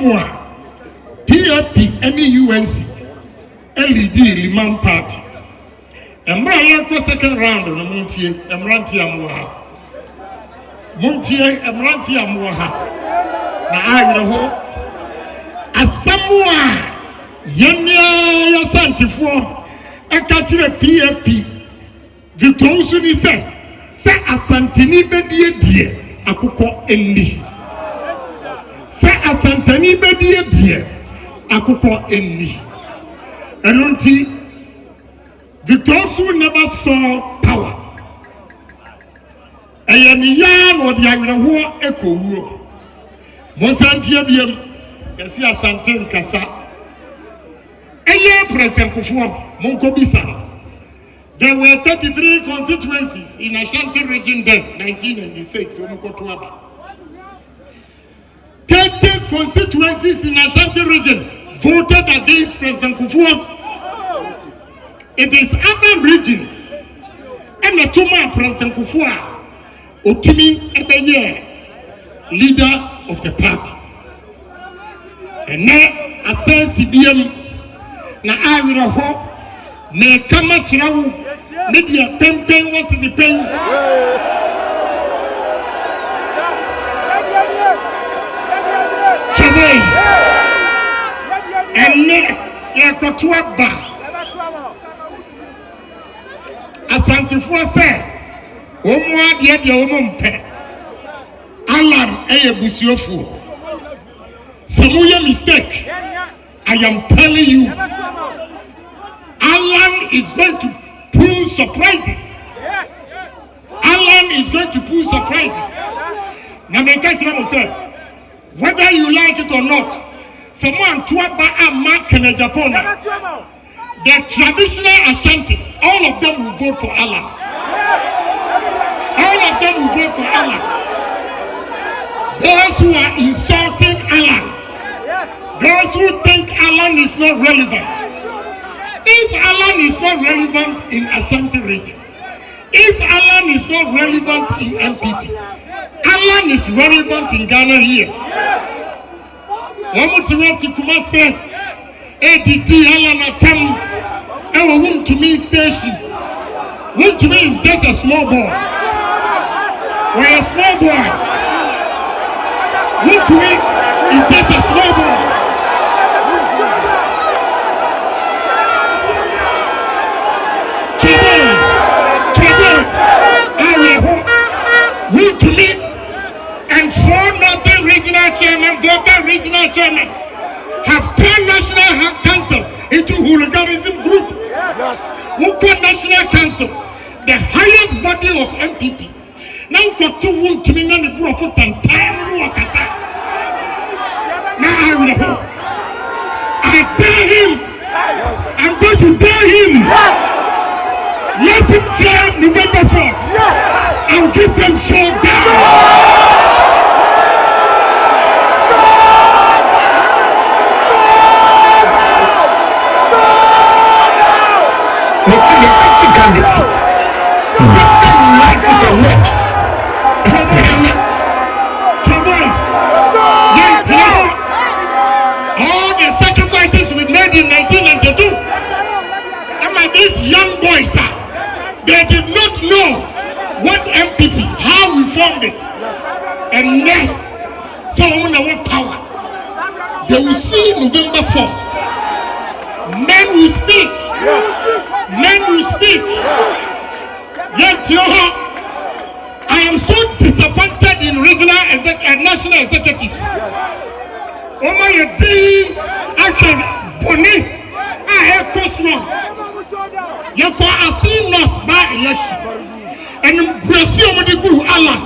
Asamoah, PFP, UNC, LED Liman Party. And my second round on the Montier, Emranti Amwaha. Montier, Emranti Amwaha. I know Asamoah, Yenya Yasantifo, a catcher PFP. The Tosuni said, Say Asantini Bedie dear, Akuko Endi. Say Asantani Bedie dear, Akuko Endi. And until the Tosu never saw power. A yan or the Agrawar echo. Monsantia Biam, Cassia Santin Cassa. A year President Kufuor, Monkobisa. There were 33 constituencies in Ashanti region then, 1996, when we got to Aba. 30 constituencies in Ashanti region voted against President Kufuor. It is other regions, and the Tuma President Kufuor, Otimi Ebeye, leader of the party. And now, I say CBM, na I will hope, may come at you. Maybe a Penpen was in the pen. And then got to a bar. Asantifo said, Omwa dear woman pet. Alan a busiofu. Samuya mistake. I am telling you, Alan is going to pull surprises. Alan is going to pull surprises. Now, whether you like it or not, someone to a mark in Japan, the traditional Ashantis, all of them will vote for Alan. All of them will vote for Alan. Those who are insulting Alan, those who think Alan is not relevant. If Alan is not relevant in Ashanti region, if Alan is not relevant in MPP, Alan is relevant in Ghana here. Omutiroti Kumase, ADT Alan Atam, our womb to me station. Womb to me is just a small boy. We're a small boy. Womb to me is just a small boy. Will to me and 4 Northern Regional Chairman, Global Regional Chairman have turned National Council into hooliganism group. Yes. Who National Council, the highest body of MPP. Now got to want to me and the Prophet and time Wakasa. Now I will hope. I dare him. Yes. I'm going to dare him. Yes. Let him try November 4th. Yes. I'll give them showdown. Let's see the candidacy. Let them like it or not. All the sacrifices we made in 1992. These young boys, they did not know what MPP, how we formed it. And now, so on our power, they will see November 4th. Men will speak. Yes. Men will speak. Yet, you know, I am so disappointed in regional and national executives. Oh my God, action, Bonnie, I have crossed wrong. You can see enough by election. And Brazil with the good Alan.